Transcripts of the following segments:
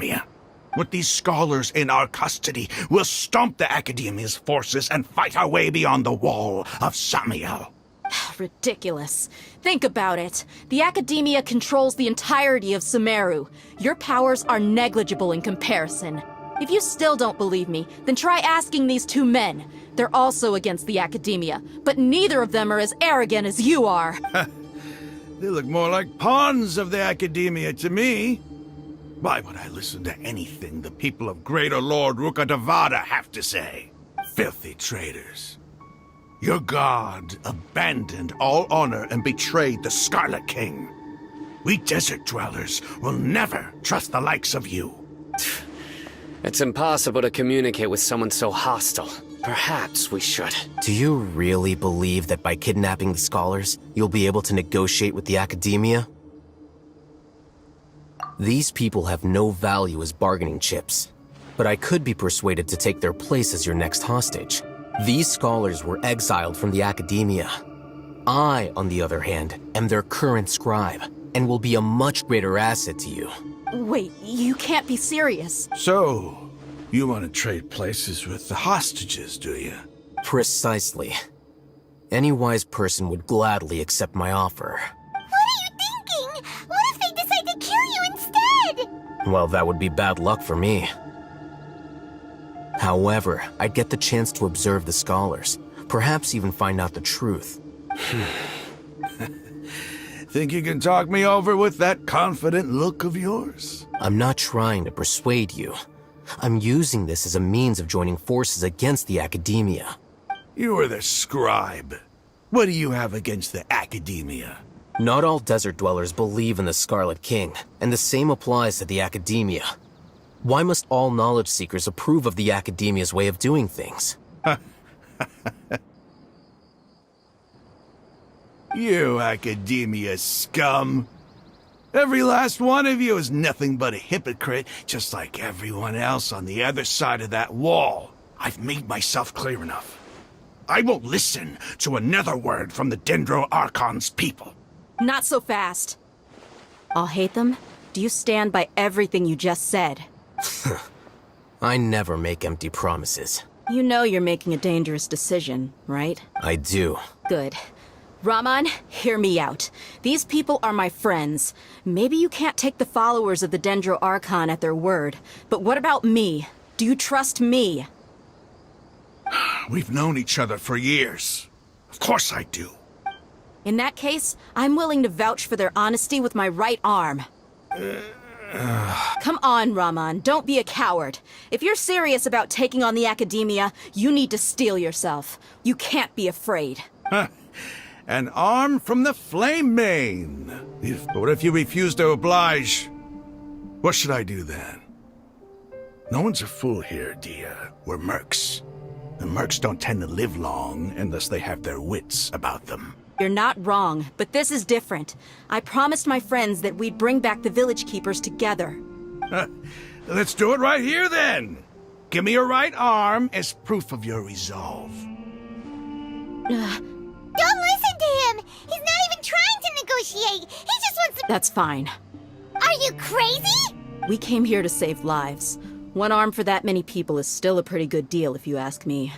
academia. With these scholars in our custody, we'll stomp the academia's forces and fight our way beyond the wall of Samiel. Ridiculous. Think about it. The academia controls the entirety of Sumero. Your powers are negligible in comparison. If you still don't believe me, then try asking these two men. They're also against the academia, but neither of them are as arrogant as you are. They look more like pawns of the academia to me. Why would I listen to anything the people of Greater Lord Rukkhadevata have to say? Filthy traitors. Your god abandoned all honor and betrayed the Scarlet King. We desert dwellers will never trust the likes of you. It's impossible to communicate with someone so hostile. Perhaps we should. Do you really believe that by kidnapping the scholars, you'll be able to negotiate with the academia? These people have no value as bargaining chips, but I could be persuaded to take their place as your next hostage. These scholars were exiled from the academia. I, on the other hand, am their current scribe, and will be a much greater asset to you. Wait, you can't be serious. So, you want to trade places with the hostages, do you? Precisely. Any wise person would gladly accept my offer. What are you thinking? What if they decide to kill you instead? Well, that would be bad luck for me. However, I'd get the chance to observe the scholars, perhaps even find out the truth. Think you can talk me over with that confident look of yours? I'm not trying to persuade you. I'm using this as a means of joining forces against the academia. You are the scribe. What do you have against the academia? Not all desert dwellers believe in the Scarlet King, and the same applies to the academia. Why must all knowledge seekers approve of the academia's way of doing things? You academia scum. Every last one of you is nothing but a hypocrite, just like everyone else on the other side of that wall. I've made myself clear enough. I won't listen to another word from the Dendro Archon's people. Not so fast. I'll hate them. Do you stand by everything you just said? I never make empty promises. You know you're making a dangerous decision, right? I do. Good. Raman, hear me out. These people are my friends. Maybe you can't take the followers of the Dendro Archon at their word, but what about me? Do you trust me? We've known each other for years. Of course I do. In that case, I'm willing to vouch for their honesty with my right arm. Come on, Raman, don't be a coward. If you're serious about taking on the academia, you need to steel yourself. You can't be afraid. An arm from the Flame Mane. But what if you refuse to oblige? What should I do then? No one's a fool here, Dia. We're mercs. And mercs don't tend to live long unless they have their wits about them. You're not wrong, but this is different. I promised my friends that we'd bring back the village keepers together. Let's do it right here, then. Give me your right arm as proof of your resolve. Don't listen to him! He's not even trying to negotiate! He just wants to— That's fine. Are you crazy? We came here to save lives. One arm for that many people is still a pretty good deal, if you ask me.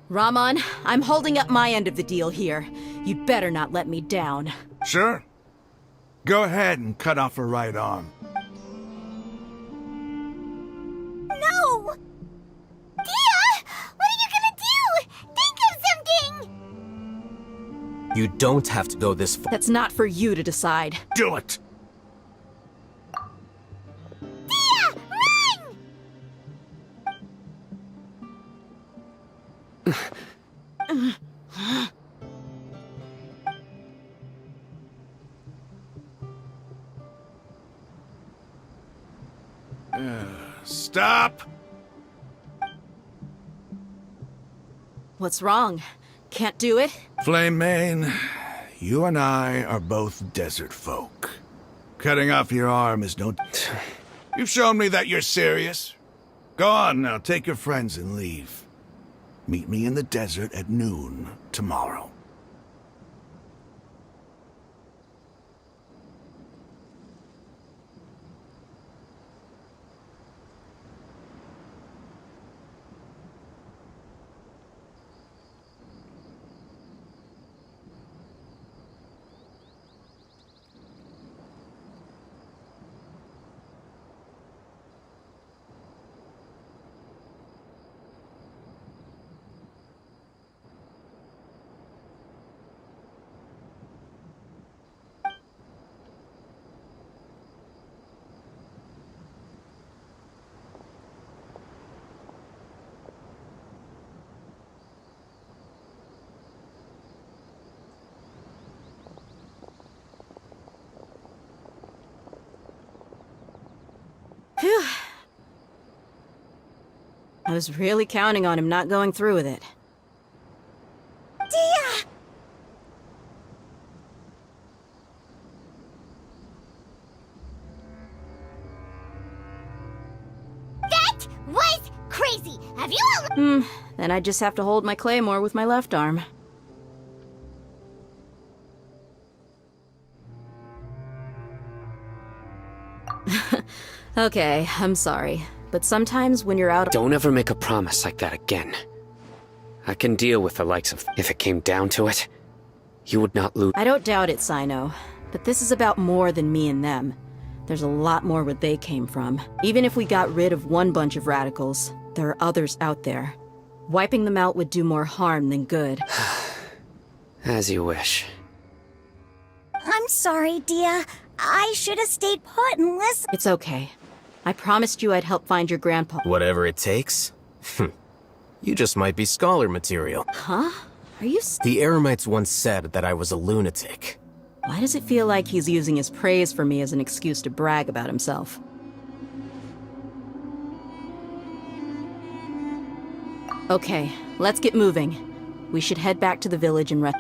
Raman, I'm holding up my end of the deal here. You'd better not let me down. Sure. Go ahead and cut off her right arm. No! Dia! What are you gonna do? Think of something! You don't have to go this far. That's not for you to decide. Do it! Dia! Run! Stop! What's wrong? Can't do it? Flame Mane, you and I are both desert folk. Cutting off your arm is no... You've shown me that you're serious. Go on now, take your friends and leave. Meet me in the desert at noon tomorrow. I was really counting on him not going through with it. Dia! That was crazy! Have you Then I just have to hold my claymore with my left arm. Okay, I'm sorry. But sometimes when you're out of— Don't ever make a promise like that again. I can deal with the likes of... If it came down to it, you would not lose. I don't doubt it, Sino. But this is about more than me and them. There's a lot more where they came from. Even if we got rid of one bunch of radicals, there are others out there. Wiping them out would do more harm than good. As you wish. I'm sorry, Dia. I should have stayed put and listened. It's okay. I promised you I'd help find your grandpa. Whatever it takes? You just might be scholar material. Huh? Are you The Eremites once said that I was a lunatic. Why does it feel like he's using his praise for me as an excuse to brag about himself? Okay, let's get moving. We should head back to the village and rest.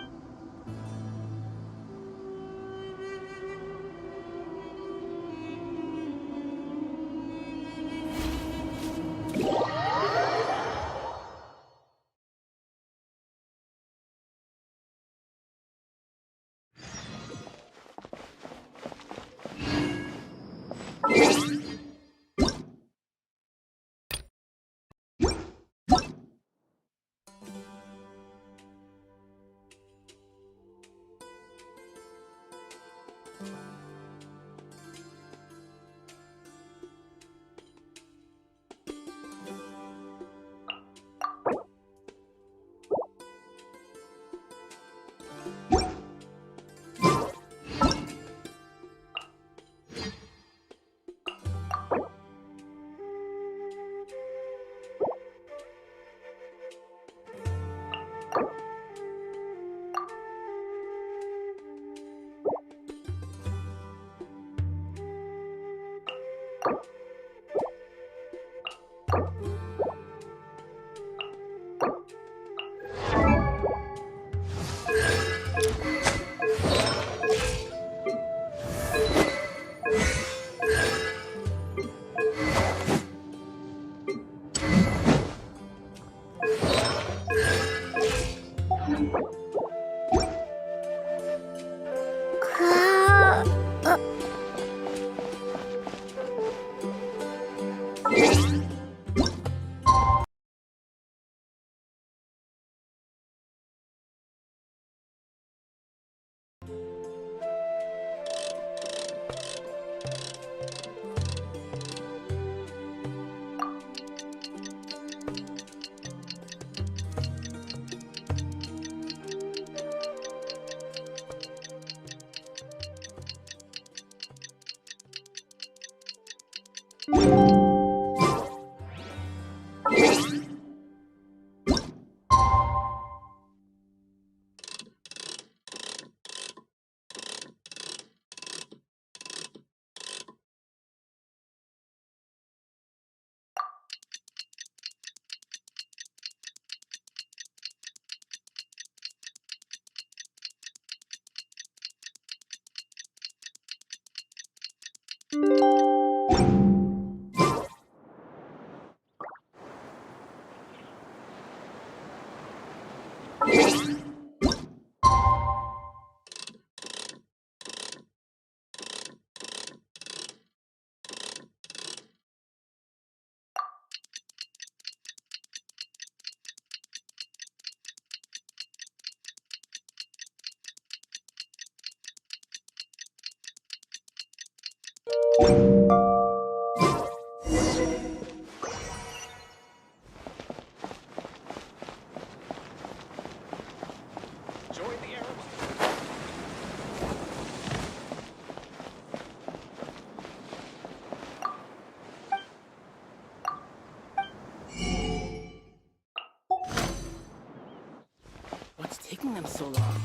What's taking them so long?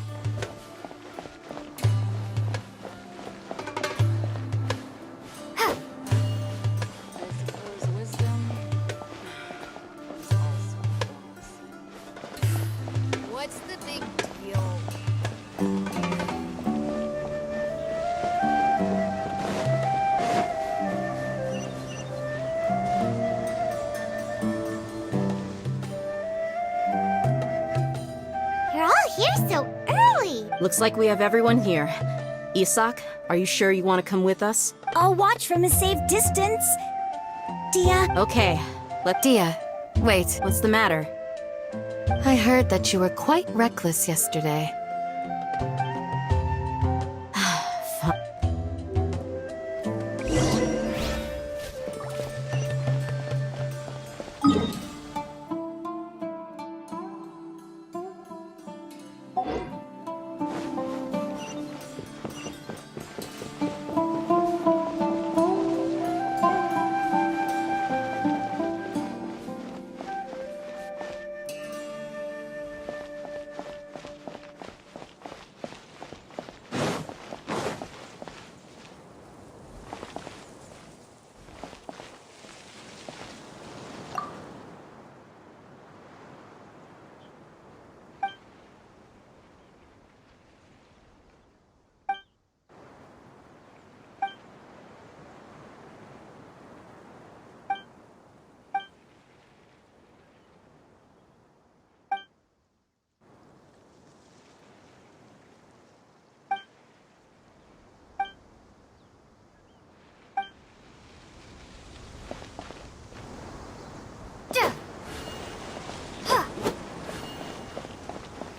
I suppose wisdom. Looks like we have everyone here. Isak, are you sure you want to come with us? I'll watch from a safe distance. Dia, Okay, Dia, wait. what's the matter? I heard that you were quite reckless yesterday.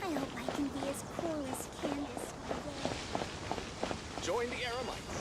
I hope I can be as cool as Candace one day. Join the Eremites.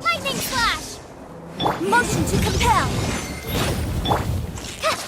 Lightning Slash! Motion to compel! Yeah!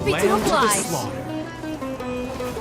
Happy to Lamb to the oblige. slaughter.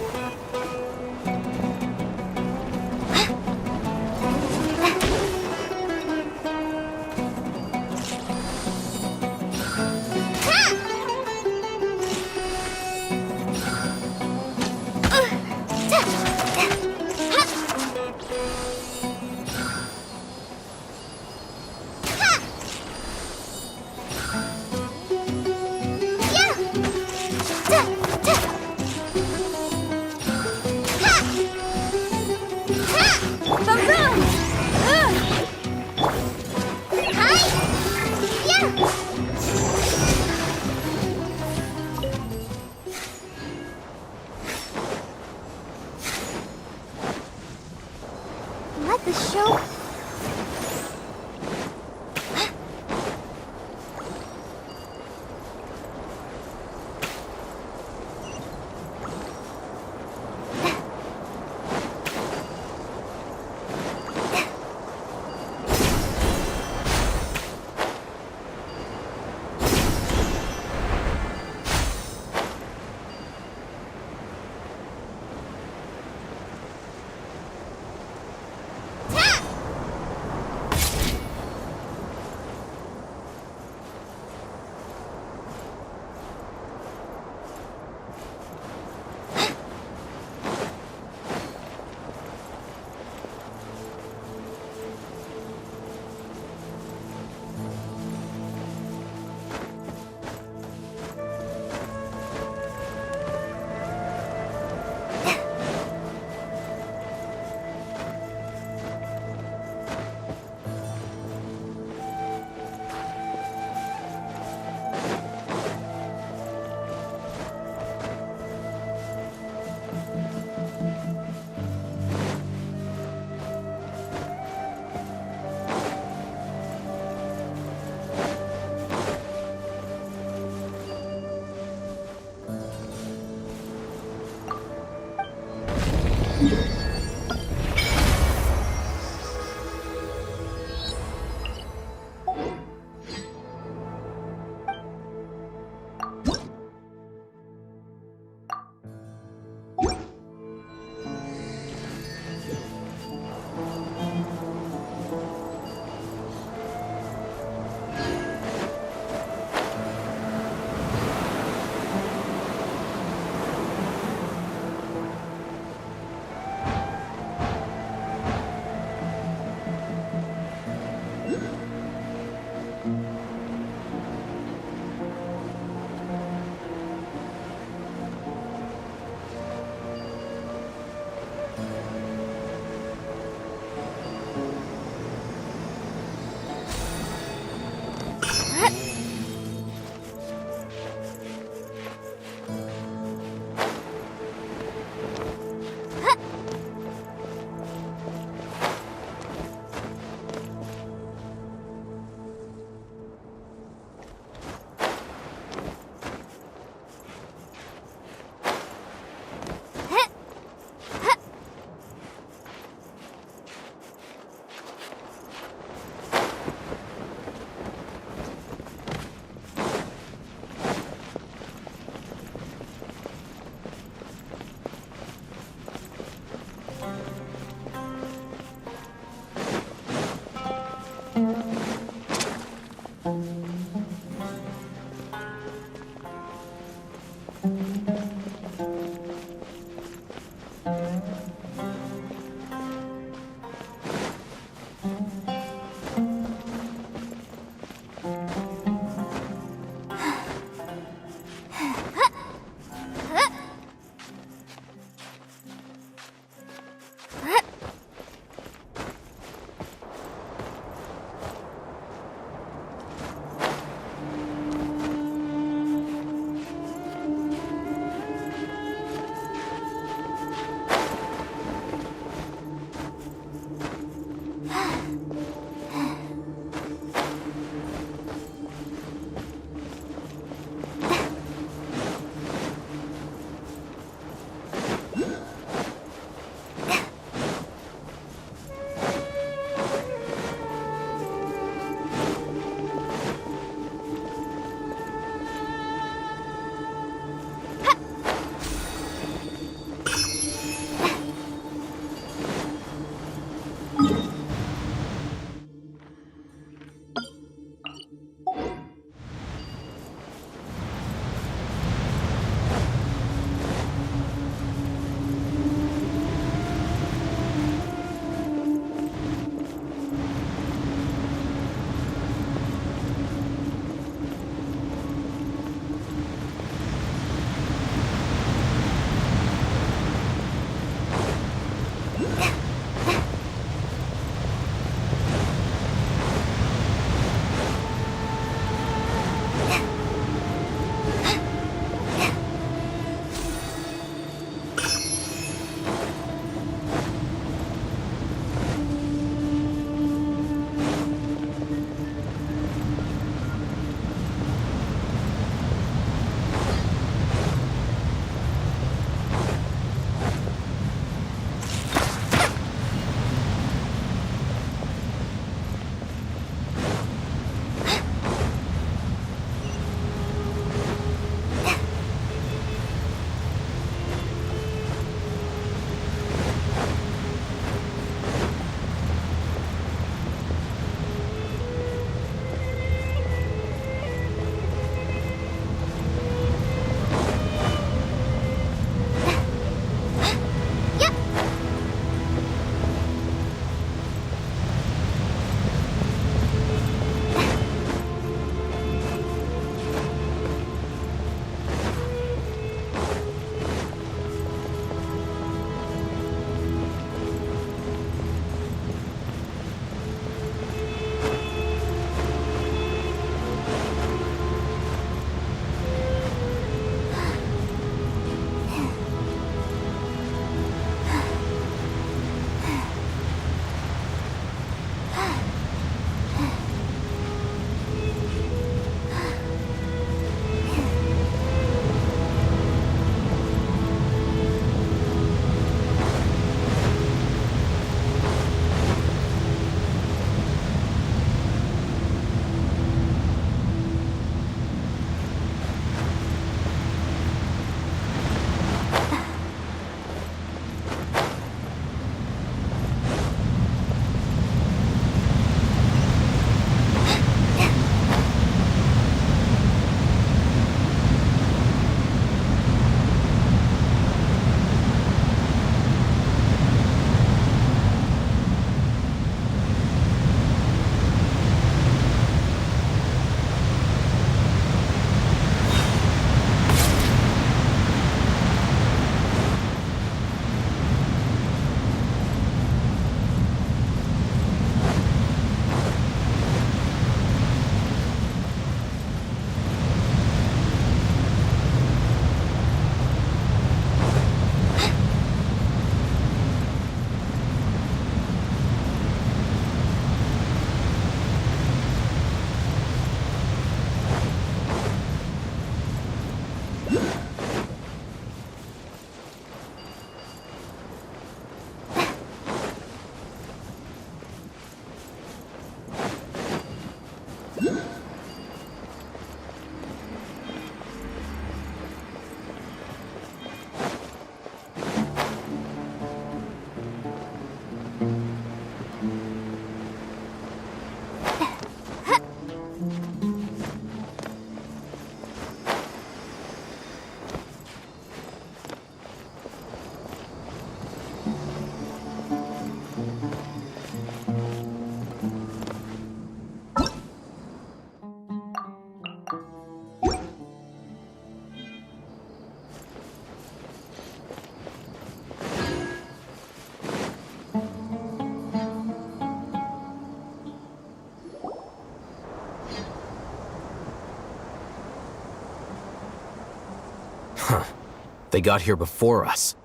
They got here before us.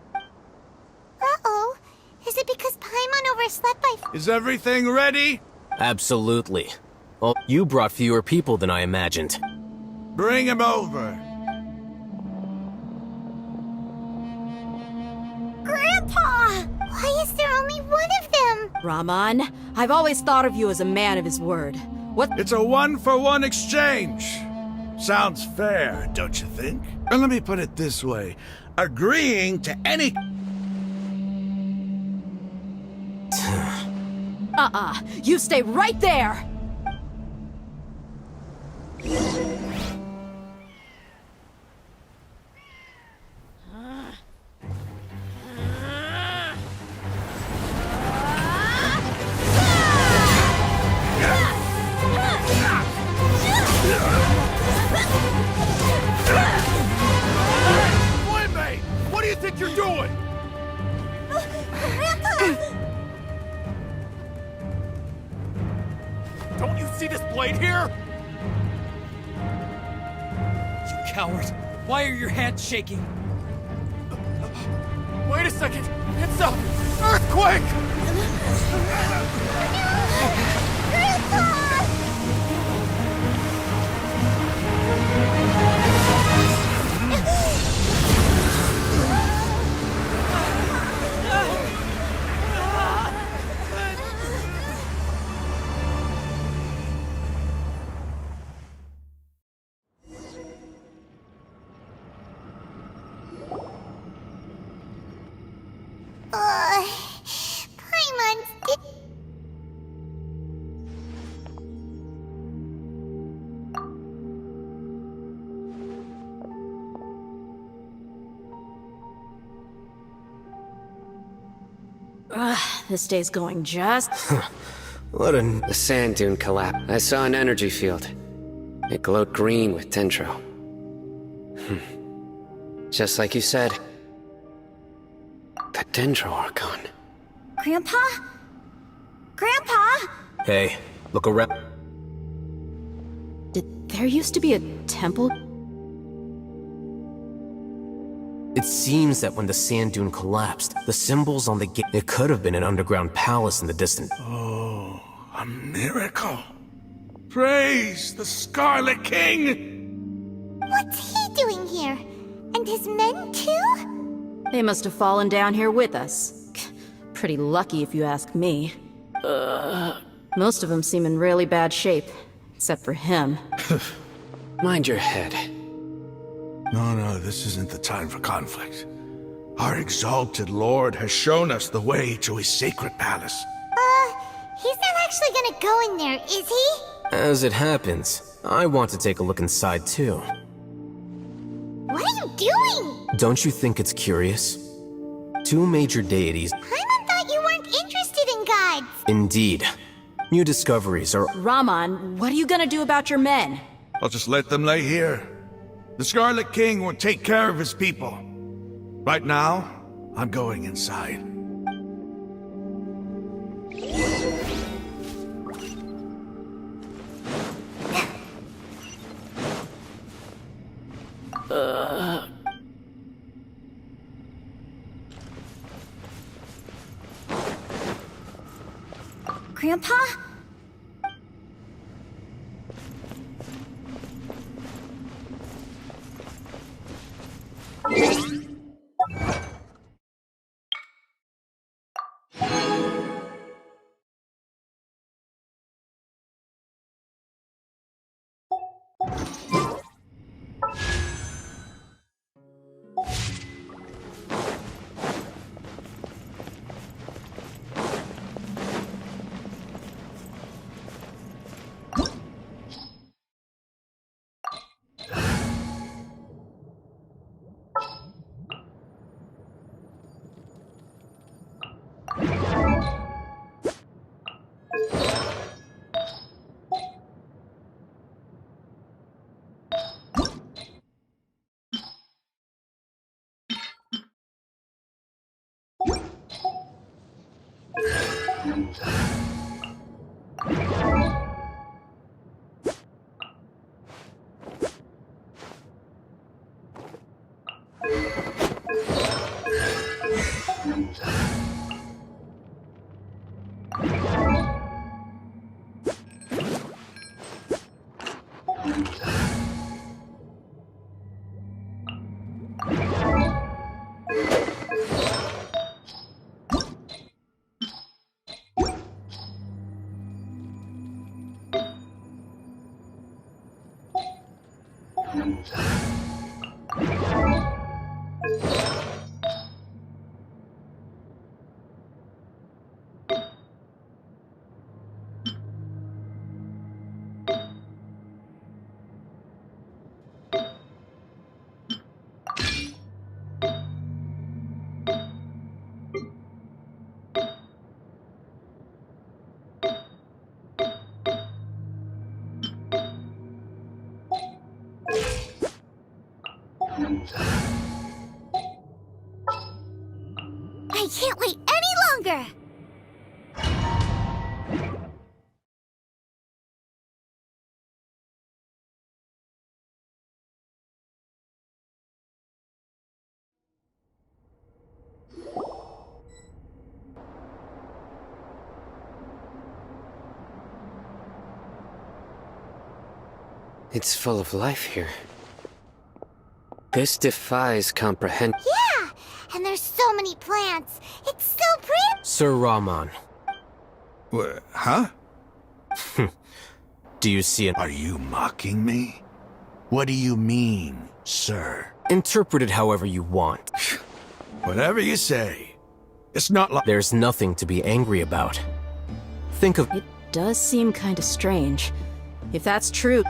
Uh-oh. Is it because Paimon overslept by... Is everything ready? Absolutely. Oh, you brought fewer people than I imagined. Bring him over. Grandpa! Why is there only one of them? Raman, I've always thought of you as a man of his word. What? It's a one-for-one exchange. Sounds fair, don't you think? And let me put it this way. Agreeing to any... You stay right there! Boy, what do you think you're doing? Don't you see this blade here? You coward! Why are your hands shaking? Wait a second! It's a earthquake! Paimon's... This day's going just... What a... The sand dune collapsed. I saw an energy field. It glowed green with dendro. Just like you said. The dendro are gone. Grandpa? Grandpa? Hey, look around. Did there used to be a temple? It seems that when the sand dune collapsed, the symbols on the gate... It could have been an underground palace in the distance. Oh, a miracle. Praise the Scarlet King! What's he doing here? And his men too? They must have fallen down here with us. Pretty lucky if you ask me. Most of them seem in really bad shape, except for him. Mind your head. No, this isn't the time for conflict. Our exalted lord has shown us the way to his sacred palace. He's not actually gonna go in there, is he? As it happens, I want to take a look inside too. What are you doing? Don't you think it's curious? Two major deities... Paimon thought you weren't interested in gods. Indeed. New discoveries are... Raman, what are you gonna do about your men? I'll just let them lay here. The Scarlet King will take care of his people. Right now, I'm going inside. Grandpa? I can't wait any longer! It's full of life here. This defies comprehension. Yeah! And there's so many plants. It's so pretty! Sir Rahman, Huh? do you see it? Are you mocking me? What do you mean, sir? Interpret it however you want. Whatever you say. It's not like... There's nothing to be angry about. Think of... It does seem kinda strange. If that's true...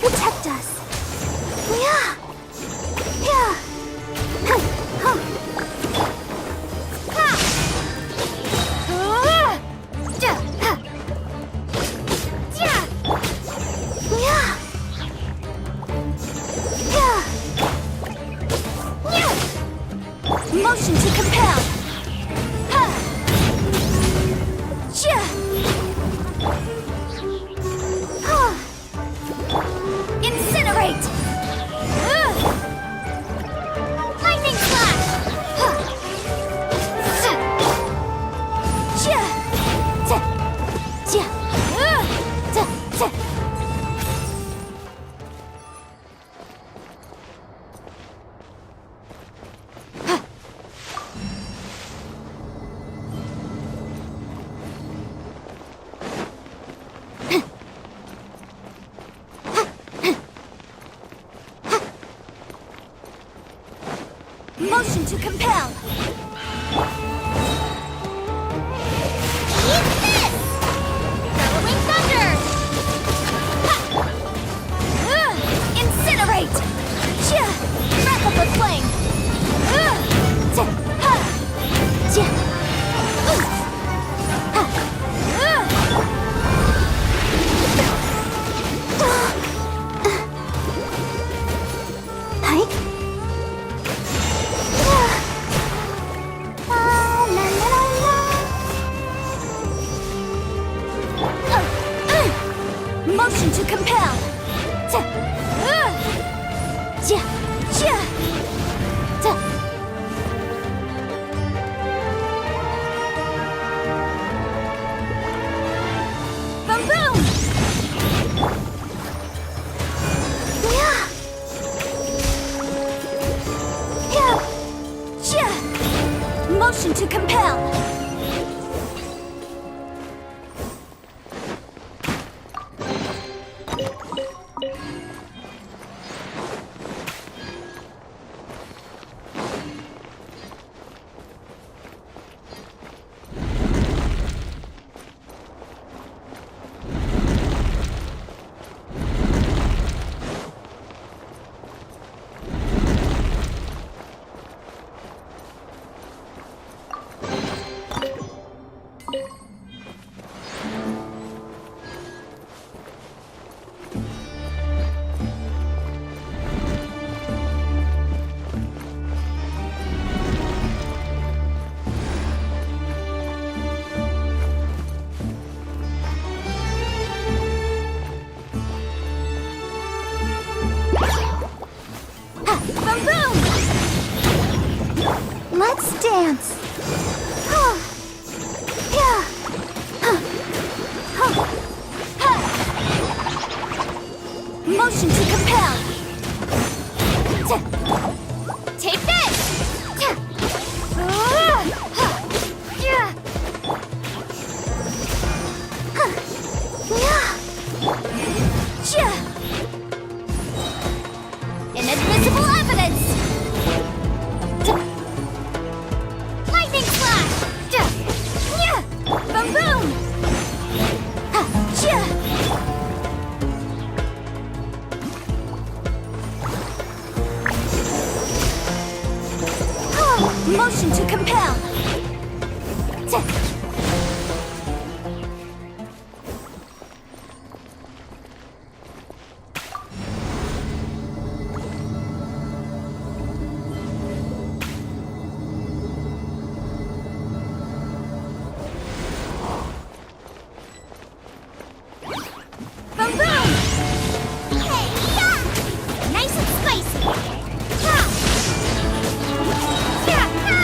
Protect us. Yeah. Yeah. Huh. Huh. Ha. Ja. Ha. Ja. Yeah. Yeah. Yeah. Motion to compel. Ha. Ja. Huh. Incinerate! Lightning slash! Motion to compel. Eat this! Bellowing thunder! Ha! Incinerate! Wrap up a flame! Ha! Hike? Motion to compel. Boom boom. Yeah. Motion to compel. Boom boom! Let's dance. Yeah. Motion to compel. Take this. Inadmissible evidence! Lightning slash! Boom boom! Motion to compel! Boom boom! Hey, yeah! Nice and spicy! Ha! Yeah! Ha!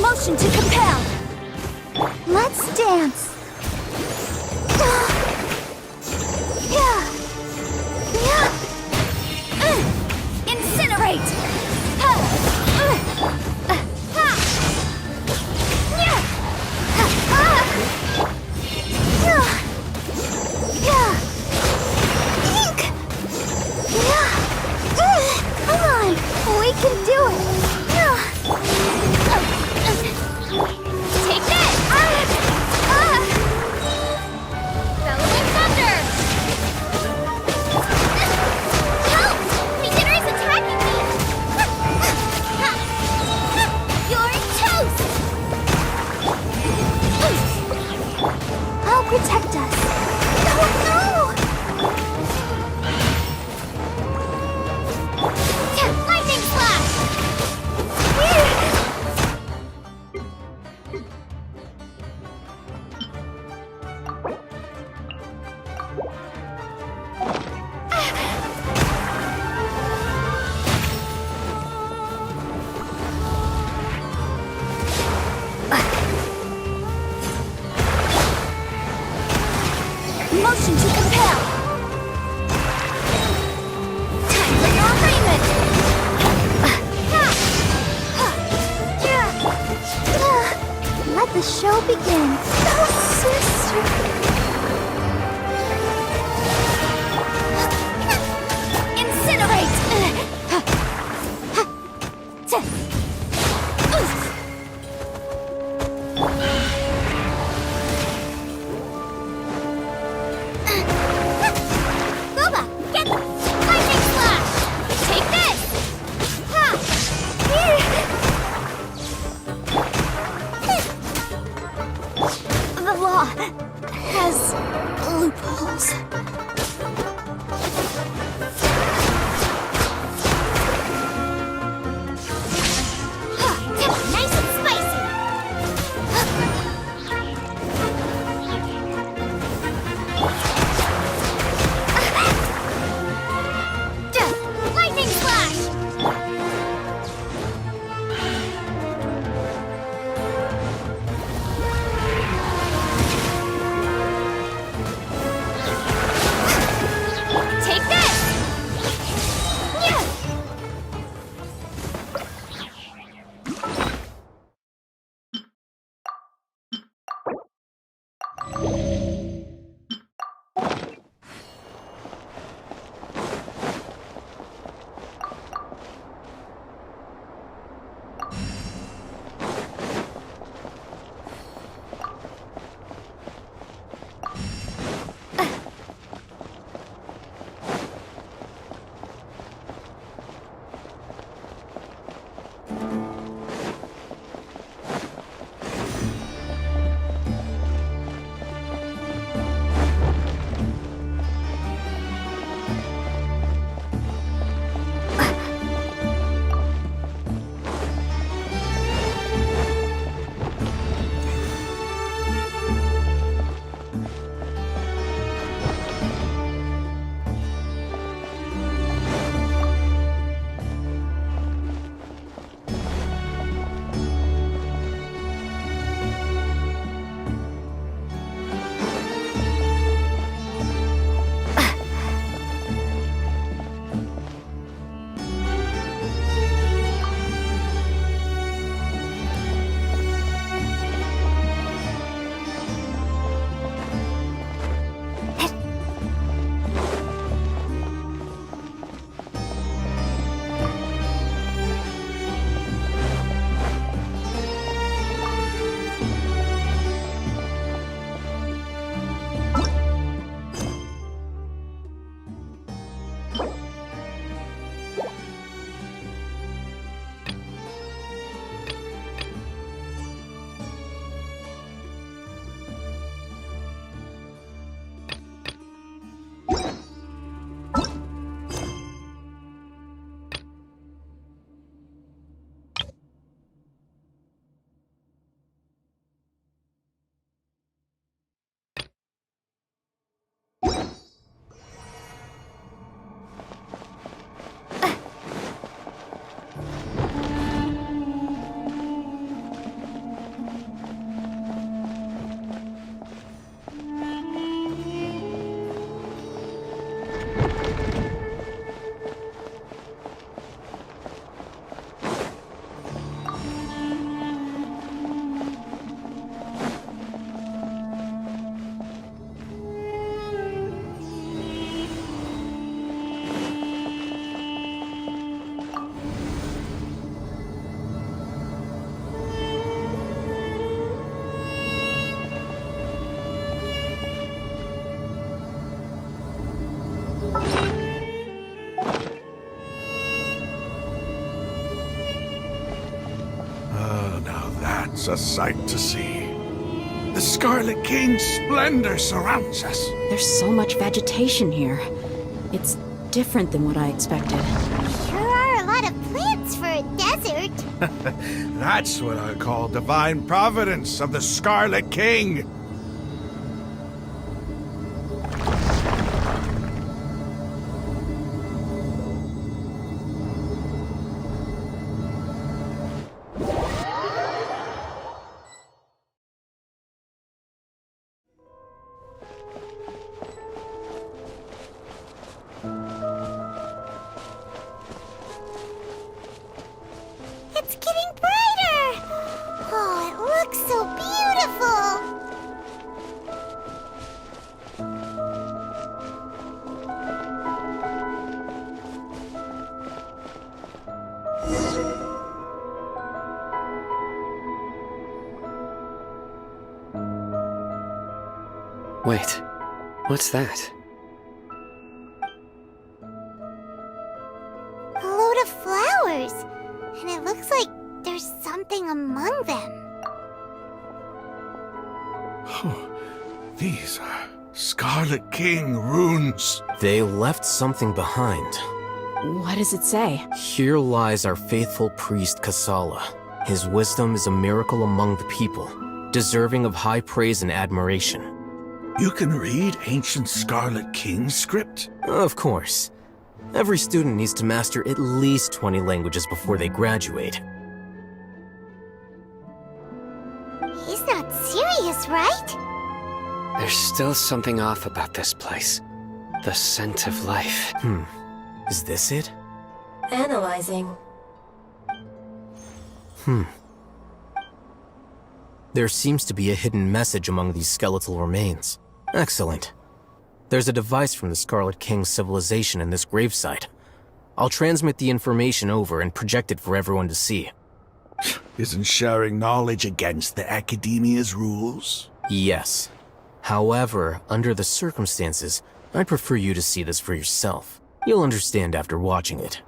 Motion to compel. Let's dance. Incinerate. Ink. Come on, we can do it. Take this! Bellowing thunder! Help! Beginner is attacking me! You're toast! I'll protect us. Oh no! Lightning flash! Motion to compel. Time for your arraignment. Let the show begin. Oh, sister. Incinerate. Boba, get the lightning flash! Take this! The law has loopholes. Nice and spicy! Lightning flash! It's a sight to see. The Scarlet King's splendor surrounds us. There's so much vegetation here. It's different than what I expected. Sure are a lot of plants for a desert. That's what I call divine providence of the Scarlet King. It's getting brighter! Oh, it looks so beautiful! Wait, what's that? A load of flowers. And it looks like there's something among them. These are Scarlet King runes. They left something behind. What does it say? Here lies our faithful priest Kasala. His wisdom is a miracle among the people, deserving of high praise and admiration. You can read ancient Scarlet King script? Of course. Every student needs to master at least 20 languages before they graduate. He's not serious, right? There's still something off about this place. The scent of life. Is this it? Analyzing. There seems to be a hidden message among these skeletal remains. Excellent. There's a device from the Scarlet King's civilization in this gravesite. I'll transmit the information over and project it for everyone to see. Isn't sharing knowledge against the Academia's rules? Yes. However, under the circumstances, I'd prefer you to see this for yourself. You'll understand after watching it.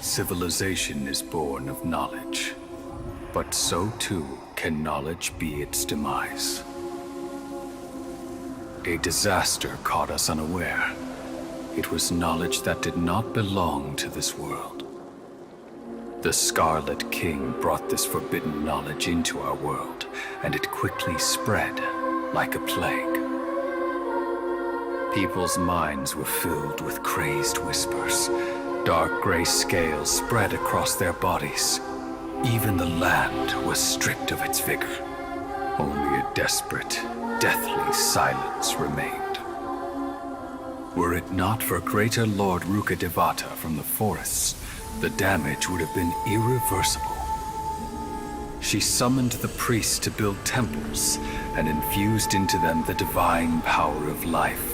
Civilization is born of knowledge, but so too can knowledge be its demise. A disaster caught us unaware. It was knowledge that did not belong to this world. The Scarlet King brought this forbidden knowledge into our world, and it quickly spread like a plague. People's minds were filled with crazed whispers. Dark gray scales spread across their bodies. Even the land was stripped of its vigor. Only a desperate, deathly silence remained. Were it not for greater Lord Rukkhadevata from the forests, the damage would have been irreversible. She summoned the priests to build temples and infused into them the divine power of life.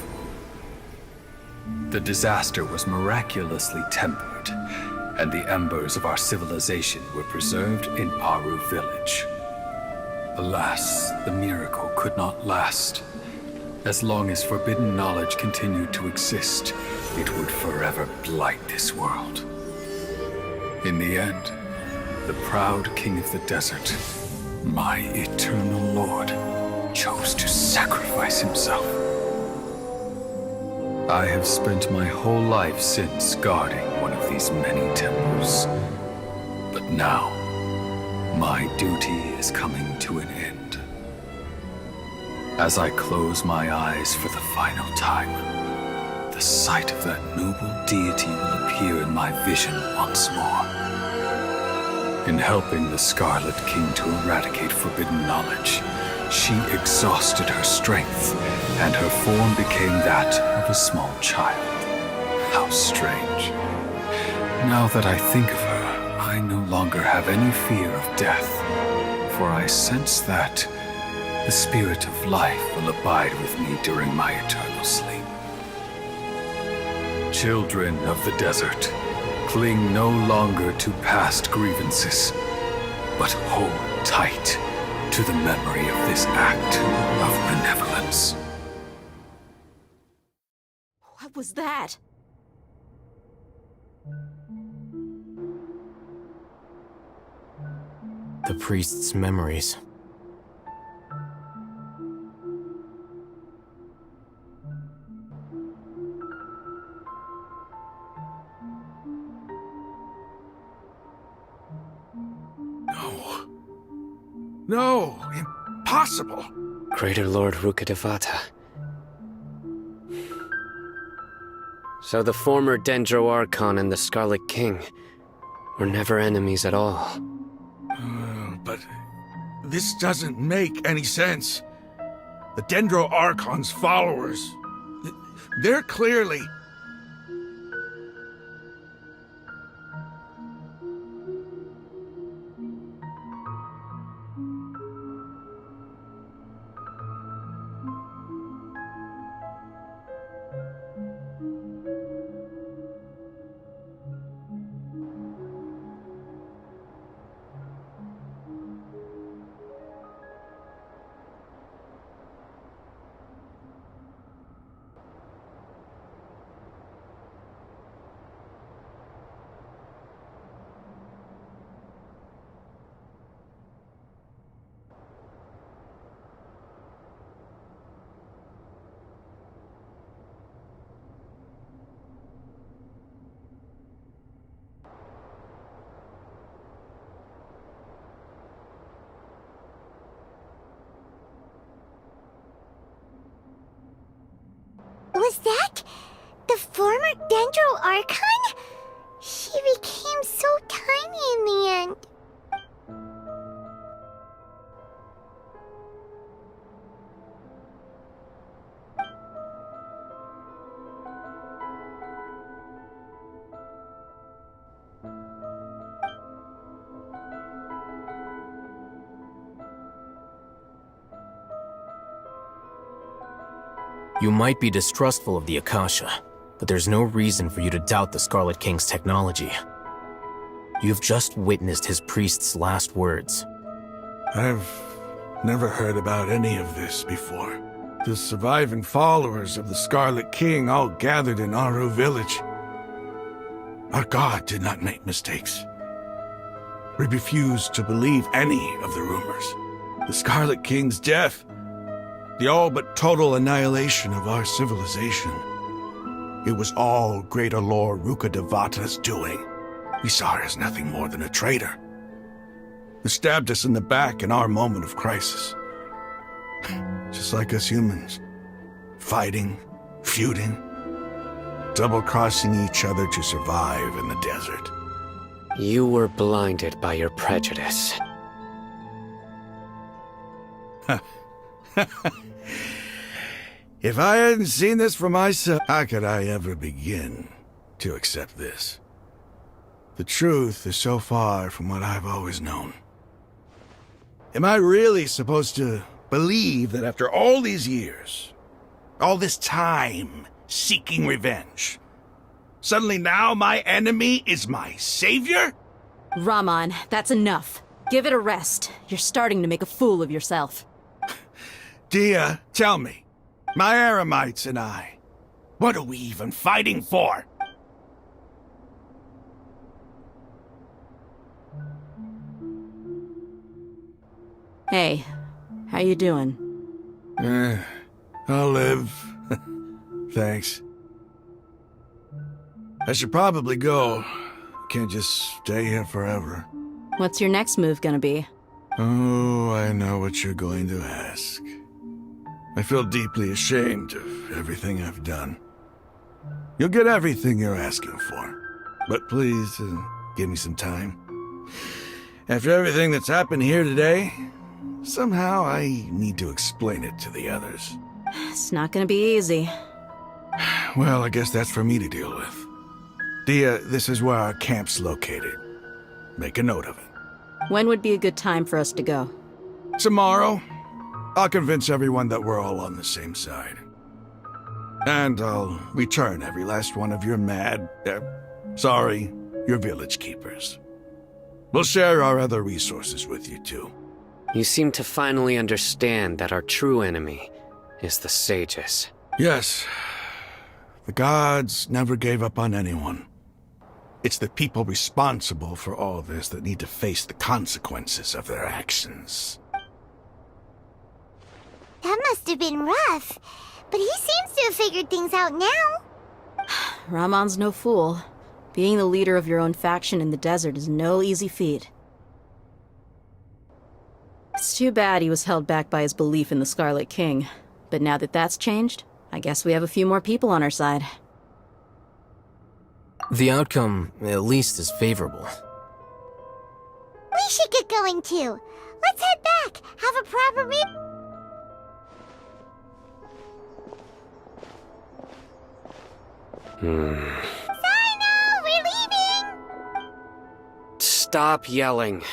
The disaster was miraculously tempered, and the embers of our civilization were preserved in Aru village. Alas, the miracle could not last. As long as forbidden knowledge continued to exist, it would forever blight this world. In the end, the proud king of the desert, my eternal lord, chose to sacrifice himself. I have spent my whole life since guarding one of these many temples. But now, my duty is coming to an end. As I close my eyes for the final time, the sight of that noble deity will appear in my vision once more. In helping the Scarlet King to eradicate forbidden knowledge, she exhausted her strength, and her form became that of a small child. How strange. Now that I think of her, I no longer have any fear of death, for I sense that the spirit of life will abide with me during my eternal sleep. Children of the desert, cling no longer to past grievances, but hold tight to the memory of this act of benevolence. What was that? The priest's memories. No, impossible. Greater Lord Rukkhadevata. So the former Dendro Archon and the Scarlet King were never enemies at all. But this doesn't make any sense. The Dendro Archon's followers, they're clearly... Was that the former Dendro Archon? She became so tiny in the end. You might be distrustful of the Akasha, but there's no reason for you to doubt the Scarlet King's technology. You've just witnessed his priest's last words. I've never heard about any of this before. The surviving followers of the Scarlet King all gathered in Aru village. Our god did not make mistakes. We refused to believe any of the rumors. The Scarlet King's death, the all but total annihilation of our civilization. It was all Greater Lord Rukkhadevata's doing. We saw her as nothing more than a traitor, who stabbed us in the back in our moment of crisis. Just like us humans. Fighting, feuding, double-crossing each other to survive in the desert. You were blinded by your prejudice. If I hadn't seen this for myself, how could I ever begin to accept this? The truth is so far from what I've always known. Am I really supposed to believe that after all these years, all this time seeking revenge, suddenly now my enemy is my savior? Raman, that's enough. Give it a rest. You're starting to make a fool of yourself. Dia, tell me, my Eremites and I, what are we even fighting for? Hey, how you doing? I'll live. Thanks. I should probably go. Can't just stay here forever. What's your next move gonna be? Oh, I know what you're going to ask. I feel deeply ashamed of everything I've done. You'll get everything you're asking for. But please, give me some time. After everything that's happened here today, somehow I need to explain it to the others. It's not gonna be easy. Well, I guess that's for me to deal with. Dia, this is where our camp's located. Make a note of it. When would be a good time for us to go? Tomorrow, I'll convince everyone that we're all on the same side. And I'll return every last one of your your village keepers. We'll share our other resources with you too. You seem to finally understand that our true enemy is the sages. Yes. The gods never gave up on anyone. It's the people responsible for all this that need to face the consequences of their actions. That must have been rough, but he seems to have figured things out now. Ramon's no fool. Being the leader of your own faction in the desert is no easy feat. It's too bad he was held back by his belief in the Scarlet King. But now that that's changed, I guess we have a few more people on our side. The outcome, at least, is favorable. We should get going too. Let's head back. Have a proper Sino, we're leaving! Stop yelling.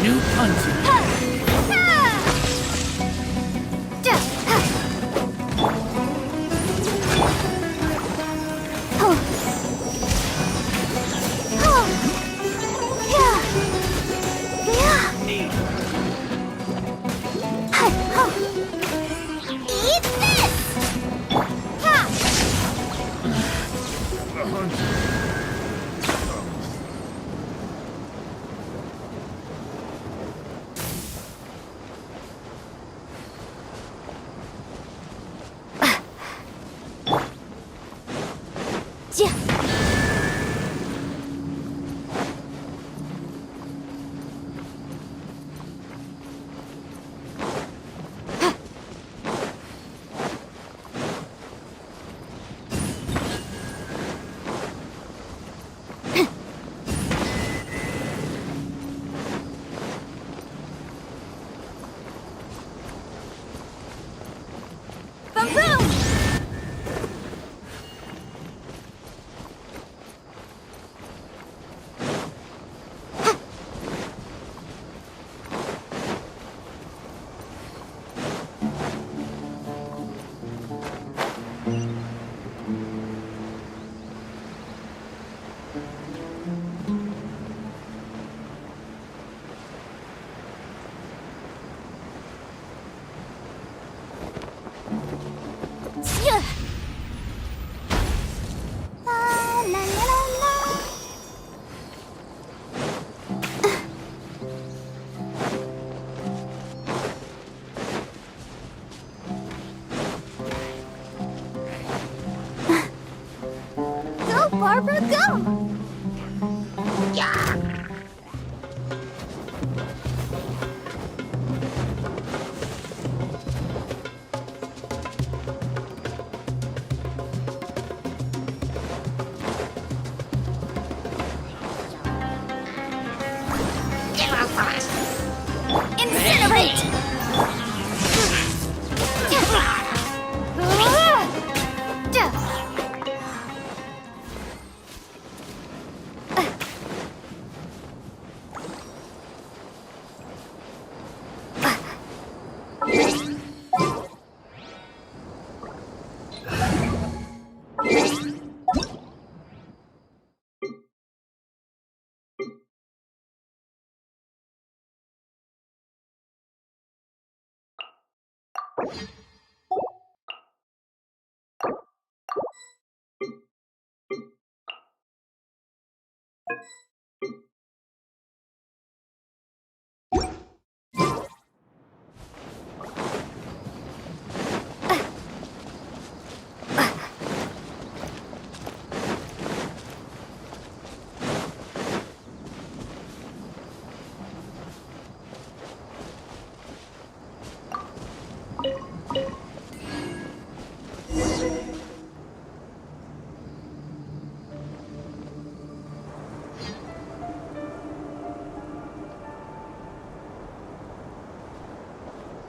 New punch. Go, Barbara, go! Yeah! Incinerate!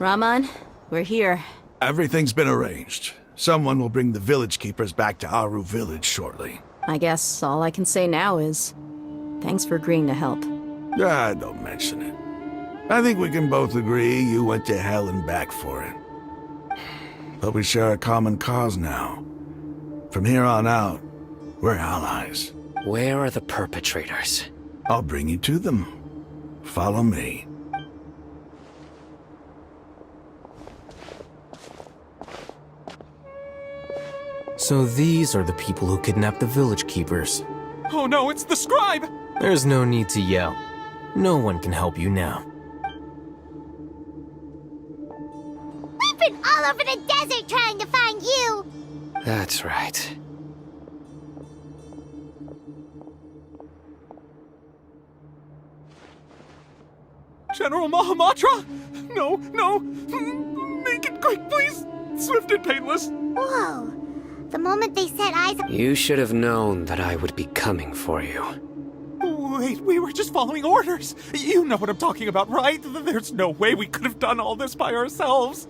Raman, we're here. Everything's been arranged. Someone will bring the village keepers back to Aru village shortly. I guess all I can say now is thanks for agreeing to help. Ah, don't mention it. I think we can both agree you went to hell and back for it. But we share a common cause now. From here on out, we're allies. Where are the perpetrators? I'll bring you to them. Follow me. So these are the people who kidnapped the village keepers. Oh no, it's the scribe! There's no need to yell. No one can help you now. We've been all over the desert trying to find you! That's right. General Mahamatra? No, no! Make it quick, please! Swift and painless! Whoa. The moment they set eyes on... You should have known that I would be coming for you. Wait, we were just following orders. You know what I'm talking about, right? There's no way we could have done all this by ourselves.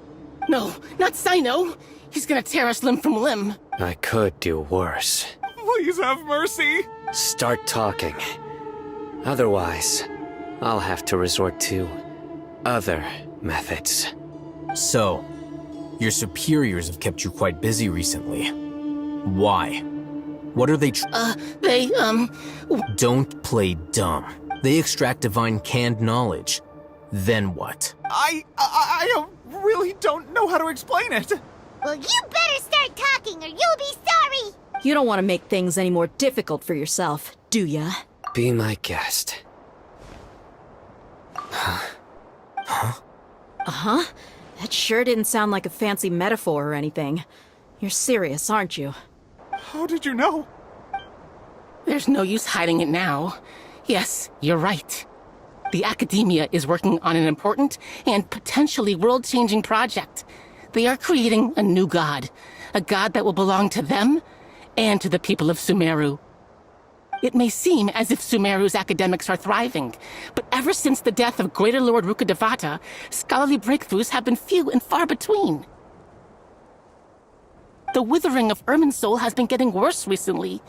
No, not Cyno. He's gonna tear us limb from limb. I could do worse. Please have mercy. Start talking. Otherwise, I'll have to resort to other methods. So, your superiors have kept you quite busy recently. Why? What are they They, Don't play dumb. They extract divine canned knowledge. Then what? I really don't know how to explain it. Well, you better start talking or you'll be sorry! You don't want to make things any more difficult for yourself, do ya? Be my guest. Uh-huh? That sure didn't sound like a fancy metaphor or anything. You're serious, aren't you? How did you know? There's no use hiding it now. Yes, you're right. The academia is working on an important and potentially world-changing project. They are creating a new god. A god that will belong to them and to the people of Sumero. It may seem as if Sumeru's academics are thriving, but ever since the death of Greater Lord Rukkhadevata, scholarly breakthroughs have been few and far between. The withering of Irminsul has been getting worse recently.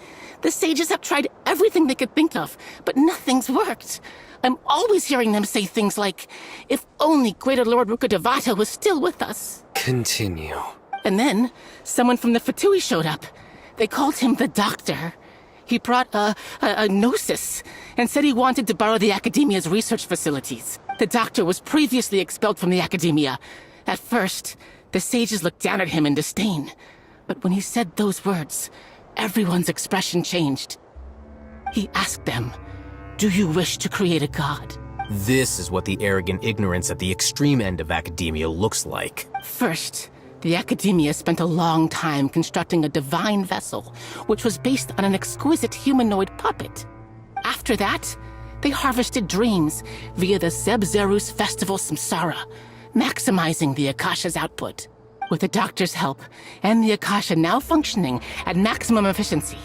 The sages have tried everything they could think of, but nothing's worked. I'm always hearing them say things like, if only Greater Lord Rukkhadevata was still with us. Continue. And then, someone from the Fatui showed up. They called him the Doctor. He brought a gnosis and said he wanted to borrow the Academia's research facilities. The Doctor was previously expelled from the Academia. At first, the sages looked down at him in disdain. But when he said those words, everyone's expression changed. He asked them, "Do you wish to create a god?" This is what the arrogant ignorance at the extreme end of academia looks like. First, the Academia spent a long time constructing a divine vessel, which was based on an exquisite humanoid puppet. After that, they harvested dreams via the Zeb-Zerus Festival Samsara, maximizing the Akasha's output. With the Doctor's help, and the Akasha now functioning at maximum efficiency,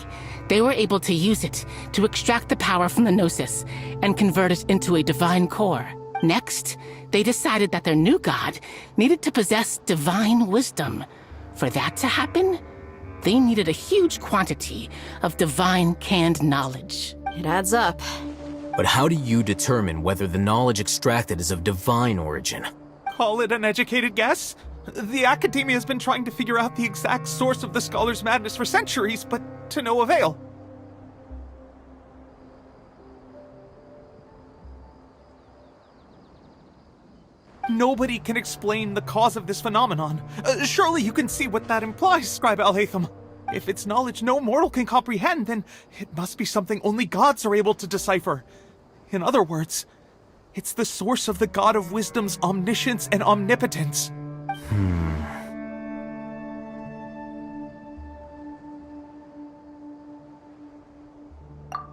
they were able to use it to extract the power from the Gnosis and convert it into a divine core. Next, they decided that their new god needed to possess divine wisdom. For that to happen, they needed a huge quantity of divine canned knowledge. It adds up. But how do you determine whether the knowledge extracted is of divine origin? Call it an educated guess? The Academia has been trying to figure out the exact source of the scholar's madness for centuries, but to no avail. Nobody can explain the cause of this phenomenon. Surely you can see what that implies, Scribe Al-Haytham. If it's knowledge no mortal can comprehend, then it must be something only gods are able to decipher. In other words, it's the source of the God of Wisdom's omniscience and omnipotence.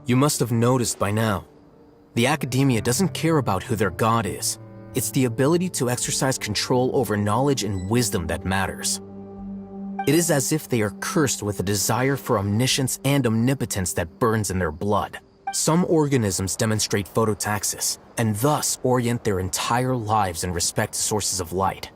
You must have noticed by now. The Academia doesn't care about who their god is. It's the ability to exercise control over knowledge and wisdom that matters. It is as if they are cursed with a desire for omniscience and omnipotence that burns in their blood. Some organisms demonstrate phototaxis, and thus orient their entire lives in respect to sources of light.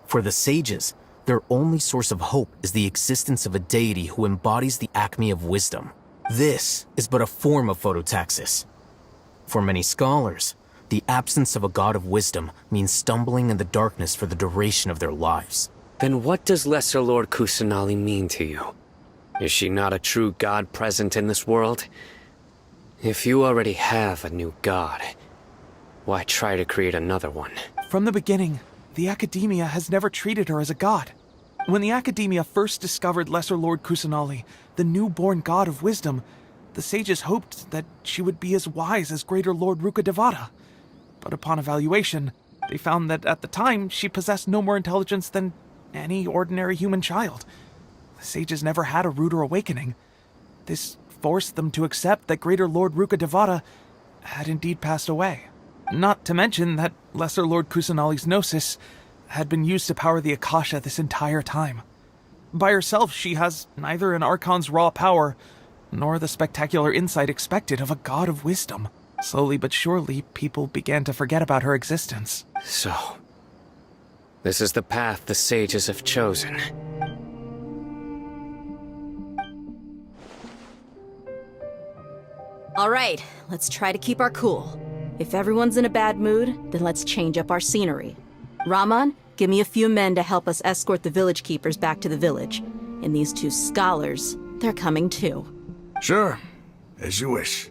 For the sages, their only source of hope is the existence of a deity who embodies the acme of wisdom. This is but a form of phototaxis. For many scholars, the absence of a god of wisdom means stumbling in the darkness for the duration of their lives. Then what does Lesser Lord Kusanali mean to you? Is she not a true god present in this world? If you already have a new god, why try to create another one? From the beginning, the Academia has never treated her as a god. When the Academia first discovered Lesser Lord Kusanali, the newborn god of wisdom, the sages hoped that she would be as wise as Greater Lord Rukkhadevata. But upon evaluation, they found that at the time she possessed no more intelligence than any ordinary human child. The sages never had a ruder awakening. This forced them to accept that Greater Lord Rukkhadevata had indeed passed away. Not to mention that Lesser Lord Kusanali's gnosis had been used to power the Akasha this entire time. By herself, she has neither an Archon's raw power, nor the spectacular insight expected of a god of wisdom. Slowly but surely, people began to forget about her existence. So, this is the path the sages have chosen. All right, let's try to keep our cool. If everyone's in a bad mood, then let's change up our scenery. Rahman, give me a few men to help us escort the village keepers back to the village. And these two scholars, they're coming too. Sure, as you wish.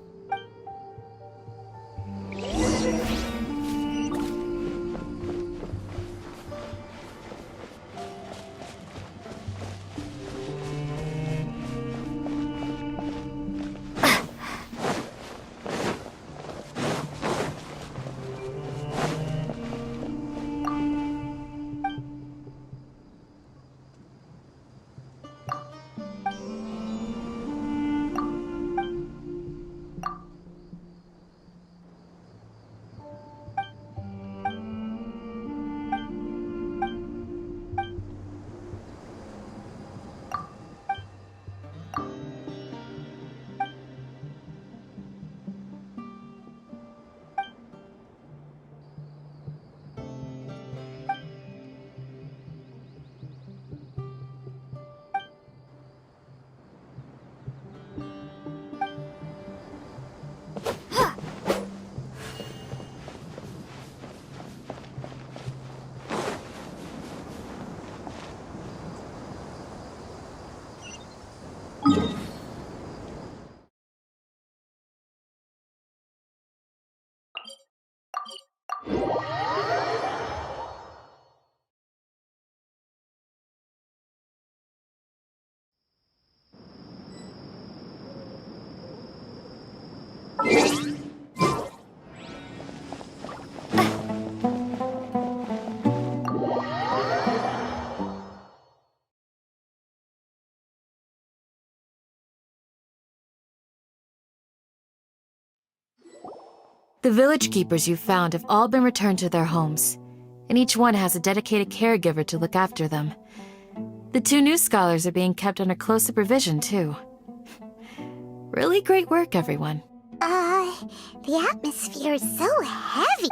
The village keepers you found have all been returned to their homes, and each one has a dedicated caregiver to look after them. The 2 new scholars are being kept under close supervision, too. Really great work, everyone. The atmosphere is so heavy.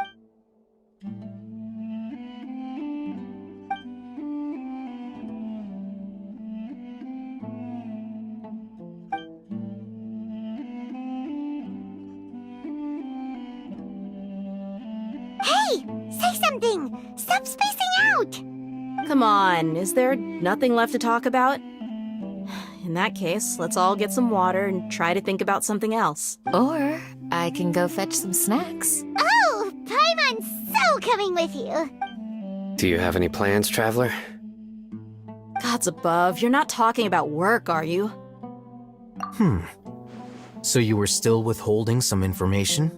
Hey! Say something! Stop spacing out! Come on, is there nothing left to talk about? In that case, let's all get some water and try to think about something else. Or I can go fetch some snacks. Oh! Paimon's so coming with you! Do you have any plans, traveler? Gods above, you're not talking about work, are you? So you were still withholding some information?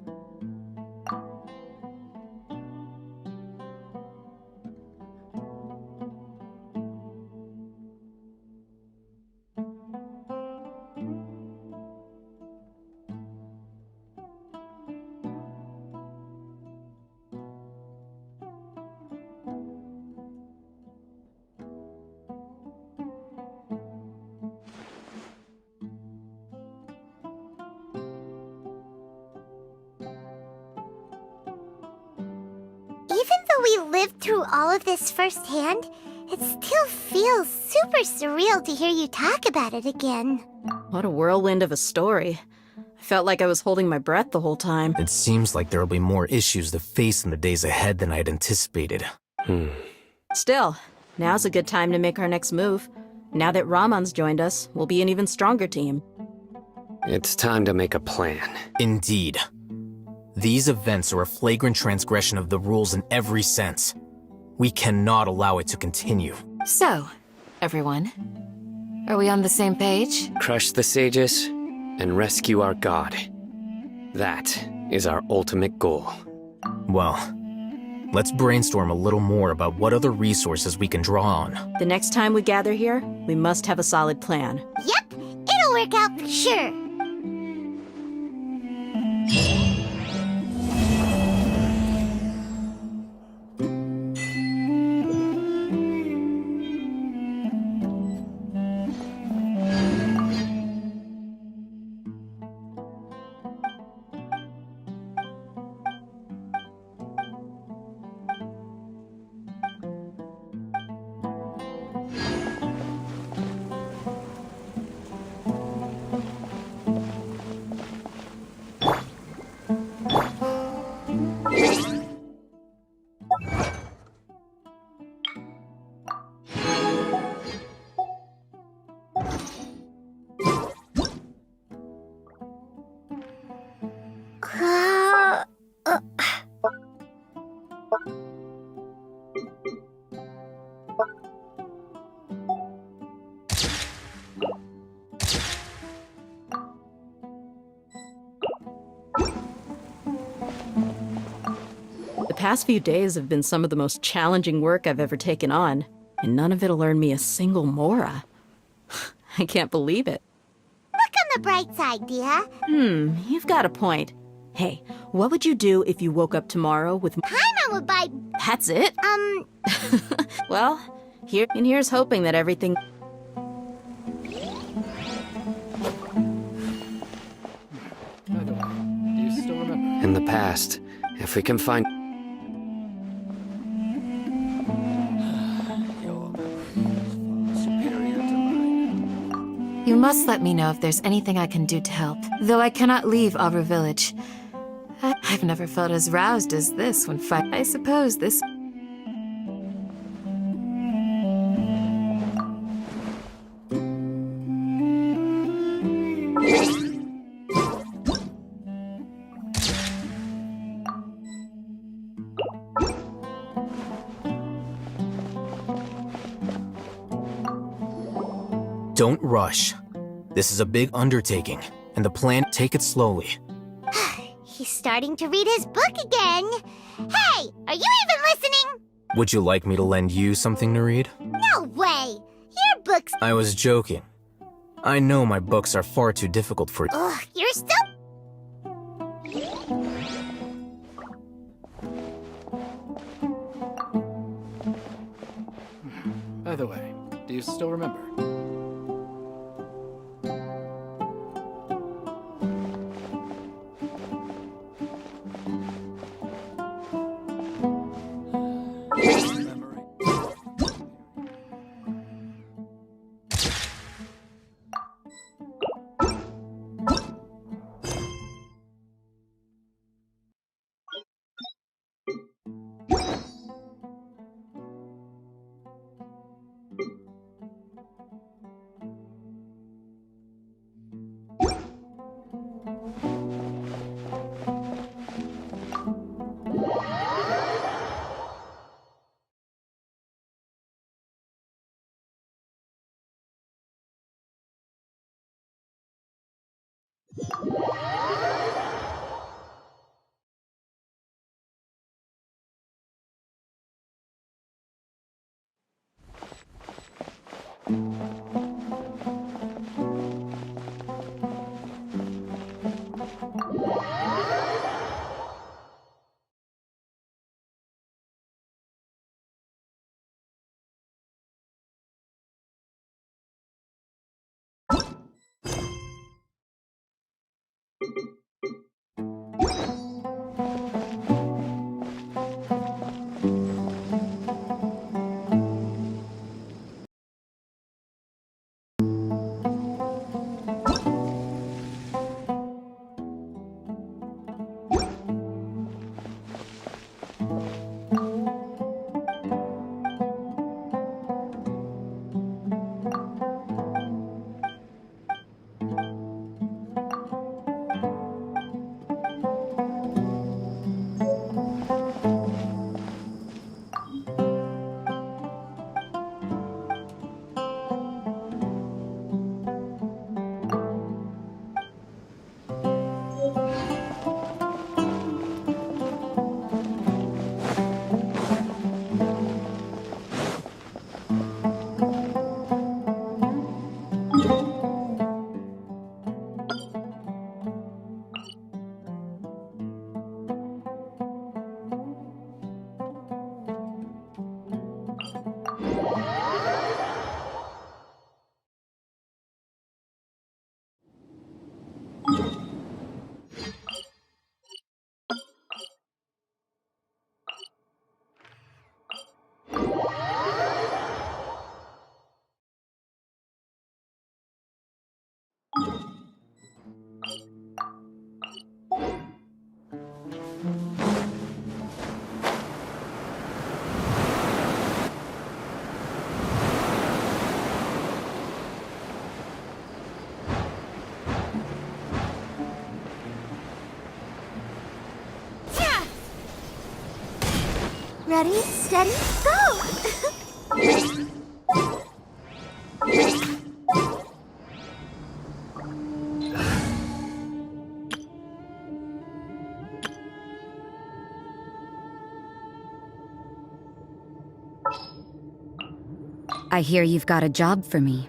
Even though we lived through all of this firsthand, it still feels super surreal to hear you talk about it again. What a whirlwind of a story. I felt like I was holding my breath the whole time. It seems like there'll be more issues to face in the days ahead than I'd anticipated. Still, now's a good time to make our next move. Now that Ramon's joined us, we'll be an even stronger team. It's time to make a plan. Indeed. These events are a flagrant transgression of the rules in every sense. We cannot allow it to continue. So, everyone, are we on the same page? Crush the sages and rescue our god. That is our ultimate goal. Well, let's brainstorm a little more about what other resources we can draw on. The next time we gather here, we must have a solid plan. Yep, it'll work out for sure. The past few days have been some of the most challenging work I've ever taken on, and none of it'll earn me a single mora. I can't believe it. Look on the bright side, Dia. You've got a point. Hey, what would you do if you woke up tomorrow with... Paimon would buy... That's it? Well, here's hoping that everything... In the past, if we can find... You must let me know if there's anything I can do to help. Though I cannot leave Auber Village. I've never felt as roused as this when I suppose this... Don't rush. This is a big undertaking, and the plan, take it slowly. He's starting to read his book again. Hey, are you even listening? Would you like me to lend you something to read? No way. Your book's... I was joking. I know my books are far too difficult for you. Ugh, you're still... By the way, do you still remember? Ready, steady, go! I hear you've got a job for me.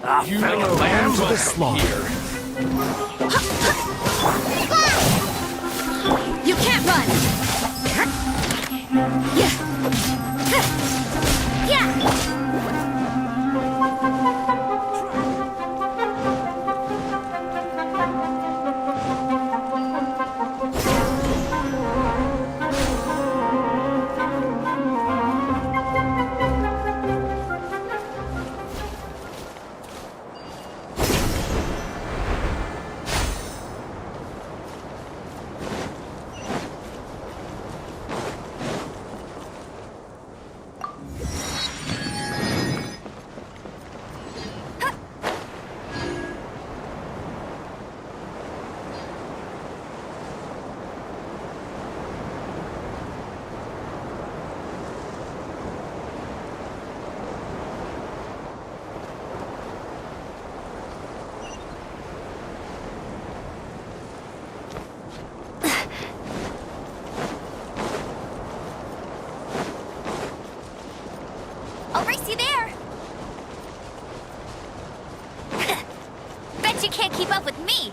You fellow lamb to the slaughter. You can't run! Yeah! I'll race you there! Bet you can't keep up with me!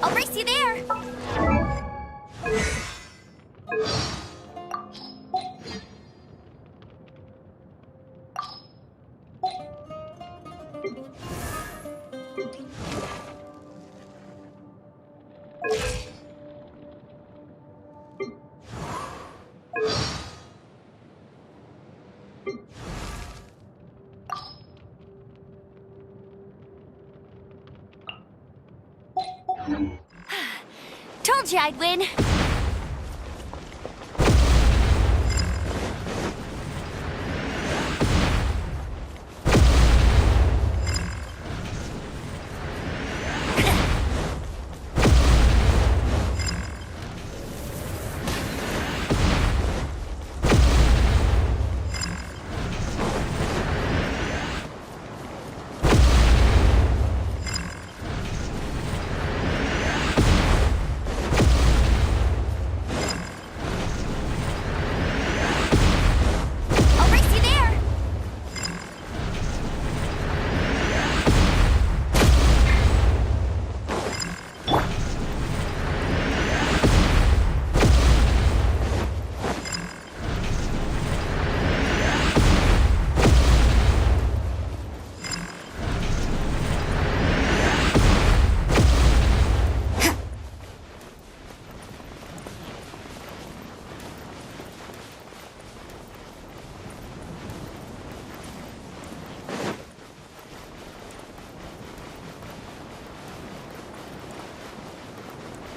I'll race you there! Told you I'd win.